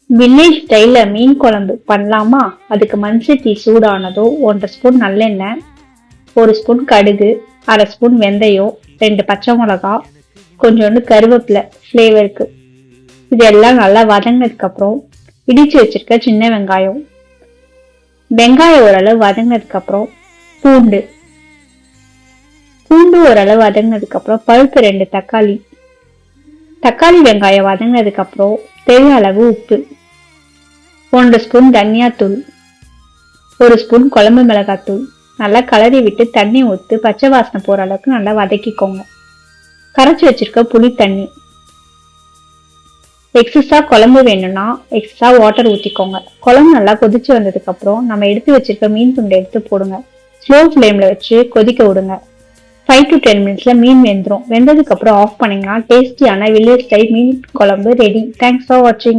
Village ஸ்டைல்ல மீன் குழம்பு பண்ணலாமா? அதுக்கு மண் சட்டி சூடானதோ 1.5 ஸ்பூன் நல்லெண்ணெய், 1 ஸ்பூன் கடுகு, 1/2 ஸ்பூன் வெந்தயம், 2 பச்சை மிளகா, கொஞ்சோண்டு கருவேப்பிலை ஃப்ளேவருக்கு. இதெல்லாம் நல்லா வதங்கினதுக்கு அப்புறம் இடிச்சு வச்சிருக்க சின்ன வெங்காயம், வெங்காயம் ஓரளவு வதங்கினதுக்கு அப்புறம் பூண்டு, பூண்டு ஓரளவு வதங்கினதுக்கு அப்புறம் பழுப்பு 2 தக்காளி, தக்காளி வெங்காயம் வதங்கினதுக்கு அப்புறம் தேவையான அளவு உப்பு, 1 ஸ்பூன் தனியாத்தூள், 1 ஸ்பூன் குழம்பு மிளகாத்தூள். நல்லா கலரி விட்டு தண்ணி ஊற்றி பச்சை வாசனை போற அளவுக்கு நல்லா வதக்கிக்கோங்க. கரைச்சி வச்சிருக்க புளி தண்ணி. எக்ஸஸா குழம்பு வேணும்னா எக்ஸஸா வாட்டர் ஊற்றிக்கோங்க. குழம்பு நல்லா கொதிச்சு வந்ததுக்கு அப்புறம் நம்ம எடுத்து வச்சிருக்க மீன் துண்டை எடுத்து போடுங்க. ஸ்லோ ஃப்ளேம்ல வச்சு கொதிக்க விடுங்க. 5 to 10 மினிட்ஸ்ல மீன் வெந்துடும். வெந்ததுக்கு அப்புறம் ஆஃப் பண்ணீங்கன்னா டேஸ்டியான வில்லேஜ் ஸ்டைல் மீன் குழம்பு ரெடி. தேங்க்ஸ் ஃபார் வாட்சிங்.